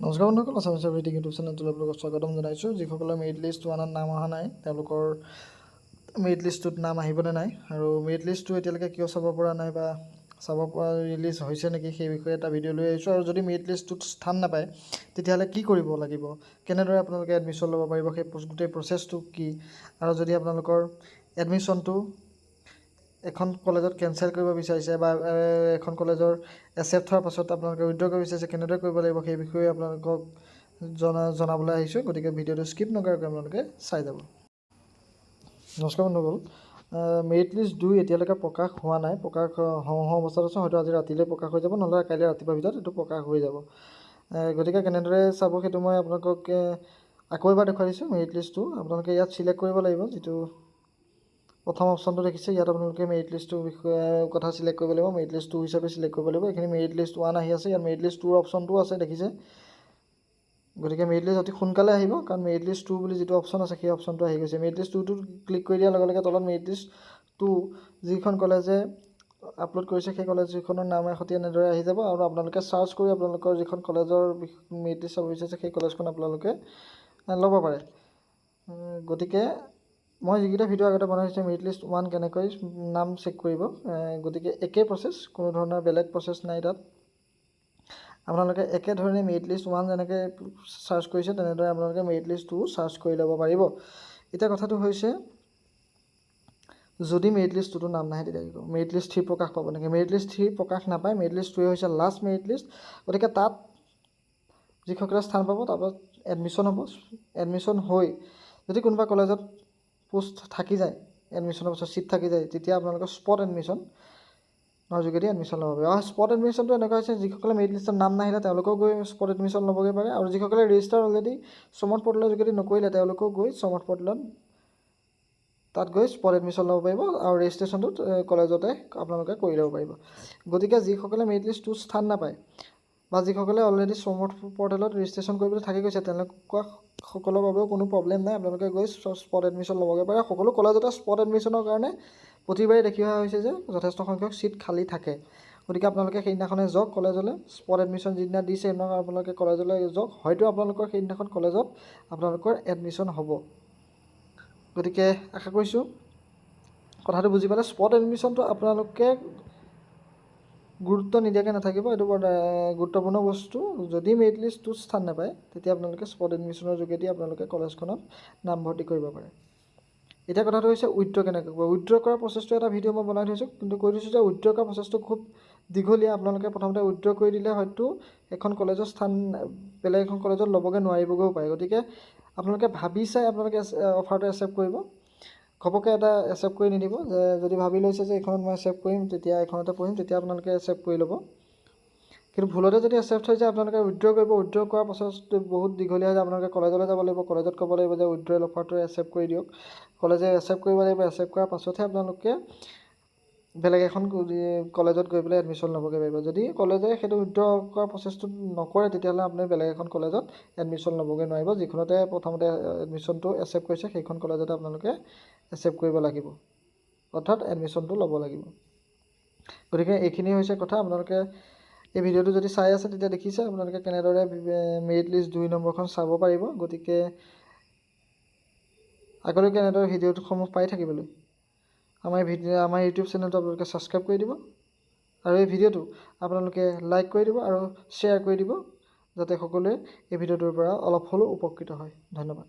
নমস্কাৰ বন্ধুসকল, Assamese video' YouTube চেনেলটোলৈ আপোনালোকক স্বাগতম জনাইছোঁ। যিসকলৰ মেৰিট লিষ্ট ওৱানত নাম অহা নাই তেওঁলোকৰ মেৰিট লিষ্টটোত নাম আহিবনে নাই, আৰু মেৰিট লিষ্টটো এতিয়ালৈকে কিয় চাব পৰা নাই বা চাব পৰা ৰিলিজ হৈছে নেকি, সেই বিষয়ে এটা ভিডিঅ' লৈ আহিছোঁ। আৰু যদি মেৰিট লিষ্টটোত স্থান নাপায় তেতিয়াহ'লে কি কৰিব লাগিব, কেনেদৰে আপোনালোকে এডমিশ্যন ল'ব পাৰিব, সেই গোটেই প্ৰচেছটো কি, আৰু যদি আপোনালোকৰ এডমিশ্যনটো এখন কলেজত কেঞ্চেল কৰিব বিচাৰিছে বা এখন কলেজৰ একচেপ্ট হোৱাৰ পাছত আপোনালোকে উইথড্ৰ কৰিব বিচাৰিছে, কেনেদৰে কৰিব লাগিব সেই বিষয়ে আপোনালোকক জনাবলৈ আহিছোঁ। গতিকে ভিডিঅ'টো স্কিপ নকৰাকৈ আপোনালোকে চাই যাব। নমস্কাৰ বন্ধুসকল, মেৰিট লিষ্ট 2 এতিয়ালৈকে প্ৰকাশ হোৱা নাই। প্ৰকাশ হওঁ অৱস্থাত আছে, হয়তো আজি ৰাতিলৈ প্ৰকাশ হৈ যাব, নহ'লে কাইলৈ ৰাতিপুৱাৰ ভিতৰত এইটো প্ৰকাশ হৈ যাব। গতিকে কেনেদৰে চাব সেইটো মই আপোনালোকক আকৌ এবাৰ দেখুৱাই দিছোঁ। মেৰিট লিষ্টটো আপোনালোকে ইয়াত চিলেক্ট কৰিব লাগিব, যিটো প্ৰথম অপশ্যনটো দেখিছে ইয়াত আপোনালোকে মেৰিট লিষ্টটোৰ বিষয়ে কথা চিলেক্ট কৰিব লাগিব। মেৰিট লিষ্ট 2 হিচাপে চিলেক্ট কৰিব লাগিব। এইখিনি মেৰিট লিষ্ট 1 আহি আছে, ইয়াত মেৰিট লিষ্ট 2ৰ অপশ্যনটোও আছে দেখিছে। গতিকে মেৰিট লিষ্ট অতি সোনকালে আহিব, কাৰণ মেৰিট লিষ্ট 2 বুলি যিটো অপশ্যন আছে সেই অপশ্যনটো আহি গৈছে। মেৰিট লিষ্ট 2টো ক্লিক কৰি দিয়াৰ লগে লগে তলত মেৰিট লিষ্ট 2 যিখন কলেজে আপলোড কৰিছে সেই কলেজখনৰ নাম সৈতে এনেদৰে আহি যাব, আৰু আপোনালোকে চাৰ্চ কৰি আপোনালোকৰ যিখন কলেজৰ মেৰিট লিষ্ট চাব বিচাৰিছে সেই কলেজখন আপোনালোকে ল'ব পাৰে। গতিকে মই যিকেইটা ভিডিঅ' আগতে বনাইছোঁ মেৰিট লিষ্ট 1 কেনেকৈ নাম চেক কৰিব, গতিকে একেই প্ৰচেছ, কোনো ধৰণৰ বেলেগ প্ৰচেছ নাই তাত। আপোনালোকে একেধৰণে মেৰিট লিষ্ট 1 যেনেকৈ চাৰ্চ কৰিছে তেনেদৰে আপোনালোকে মেৰিট লিষ্ট 2 চাৰ্চ কৰি ল'ব পাৰিব। এতিয়া কথাটো হৈছে, যদি মেৰিট লিষ্ট 2টো নাম নাহে তেতিয়া কি কৰিব? মেৰিট লিষ্ট 3 প্ৰকাশ পাব নেকি? মেৰিট লিষ্ট 3 প্ৰকাশ নাপায়। মেৰিট লিষ্ট 2 হৈছে লাষ্ট মেৰিট লিষ্ট। গতিকে তাত যিসকলে স্থান পাব তাৰপাছত এডমিশ্যন হ'ব। এডমিশ্যন হৈ যদি কোনোবা কলেজত পোষ্ট থাকি যায়, এডমিশ্যনৰ পাছত ছিট থাকি যায়, তেতিয়া আপোনালোকৰ স্পট এডমিশ্যনৰ যোগেদি এডমিশ্যন ল'ব পাৰিব। আৰু স্পট এডমিশ্যনটো এনেকুৱা হৈছে, যিসকলে মেৰিট লিষ্টত নাম নাহিলে তেওঁলোকেও গৈ স্পট এডমিশ্যন ল'বগৈ পাৰে, আৰু যিসকলে ৰেজিষ্টাৰ অলৰেডি সমৰ্থ পৰ্টেলৰ যোগেদি নকৰিলে তেওঁলোকেও গৈ সমৰ্থ পৰ্টেলত তাত গৈ স্পট এডমিশ্যন ল'ব পাৰিব, আৰু ৰেজিষ্ট্ৰেশ্যনটো কলেজতে আপোনালোকে কৰি ল'ব পাৰিব। গতিকে যিসকলে মেৰিট লিষ্ট 2 স্থান নাপায় বা যিসকলে অলৰেডি সমৰ্থ পৰ্টেলত ৰেজিষ্ট্ৰেশ্যন কৰিবলৈ থাকি গৈছে তেওঁলোকসকলৰ বাবেও কোনো প্ৰব্লেম নাই। আপোনালোকে গৈ স্পট এডমিশ্যন ল'বগৈ পাৰে। সকলো কলেজতে স্পট এডমিশ্যনৰ কাৰণে প্ৰতিবাৰে দেখি অহা হৈছে যে যথেষ্ট সংখ্যক ছিট খালী থাকে। গতিকে আপোনালোকে সেইদিনাখনে যাওক কলেজলৈ, স্পট এডমিশ্যন যিদিনা দিছে সেইদিনা আপোনালোকে কলেজলৈ যাওক, হয়তো আপোনালোকৰ সেইদিনাখন কলেজত আপোনালোকৰ এডমিশ্যন হ'ব। গতিকে আশা কৰিছোঁ কথাটো বুজি পালে। স্পট এডমিশ্যনটো আপোনালোকে গুৰুত্ব নিদিয়াকৈ নাথাকিব, এইটো বৰ গুৰুত্বপূৰ্ণ বস্তু। যদি মেৰিট লিষ্ট 2 স্থান নাপায় তেতিয়া আপোনালোকে স্পট এডমিশ্যনৰ যোগেদি আপোনালোকে কলেজখনত নামভৰ্তি কৰিব পাৰে। এতিয়া কথাটো হৈছে উইথড্ৰ কেনেকৈ কৰিব। উইথড্ৰ কৰাৰ প্ৰচেছটো এটা ভিডিঅ' মই বনাই থৈছোঁ, কিন্তু কৈ দিছোঁ যে উইথড্ৰ কৰা প্ৰচেছটো খুব দীঘলীয়া। আপোনালোকে প্ৰথমতে উইথড্ৰ কৰি দিলে হয়তো এখন কলেজৰ স্থান বেলেগ এখন কলেজত ল'বগৈ নোৱাৰিবগৈও পাৰে। গতিকে আপোনালোকে ভাবি চাই আপোনালোকে অফাৰটো একচেপ্ট কৰিব। ঘপককৈ এটা একচেপ্ট কৰি নিদিব, যে যদি ভাবি লৈছে যে এইখনত মই একচেপ্ট কৰিম তেতিয়া এইখনতে পঢ়িম, তেতিয়া আপোনালোকে একচেপ্ট কৰি ল'ব। কিন্তু ভুলতে যদি একচেপ্ট হৈ যায় আপোনালোকে উইথড্ৰ কৰিব। উইথড্ৰ কৰাৰ প্ৰচেছটো বহুত দীঘলীয়া হৈ যায়। আপোনালোকে কলেজলৈ যাব লাগিব, কলেজত ক'ব লাগিব যে উইথড্ৰয়েল অফাৰটো একচেপ্ট কৰি দিয়ক। কলেজে একচেপ্ট কৰিব লাগিব। একচেপ্ট কৰাৰ পাছতহে আপোনালোকে বেলেগ এখন কলেজত গৈ পেলাই এডমিশ্যন ল'বগৈ পাৰিব। যদি কলেজে সেইটো উইথড্ৰ কৰাৰ প্ৰচেছটো নকৰে তেতিয়াহ'লে আপুনি বেলেগ এখন কলেজত এডমিশ্যন ল'বগৈ নোৱাৰিব। যিখনতে প্ৰথমতে এডমিশ্যনটো একচেপ্ট কৰিছে সেইখন কলেজতে আপোনালোকে একচেপ্ট কৰিব লাগিব, অৰ্থাৎ এডমিশ্যনটো ল'ব লাগিব। গতিকে এইখিনি হৈছে কথা। আপোনালোকে এই ভিডিঅ'টো যদি চাই আছে তেতিয়া দেখিছে আপোনালোকে কেনেদৰে মেৰিট লিষ্ট 2 নম্বৰখন চাব পাৰিব। গতিকে আগলৈকে এনেদৰে ভিডিঅ'সমূহ পাই থাকিবলৈ আমাৰ ইউটিউব চেনেলটো আপোনালোকে ছাবস্ক্ৰাইব কৰি দিব, আৰু এই ভিডিঅ'টো আপোনালোকে লাইক কৰি দিব আৰু শ্বেয়াৰ কৰি দিব, যাতে সকলোৱে এই ভিডিঅ'টোৰ পৰা অলপ হ'লেও উপকৃত হয়। ধন্যবাদ।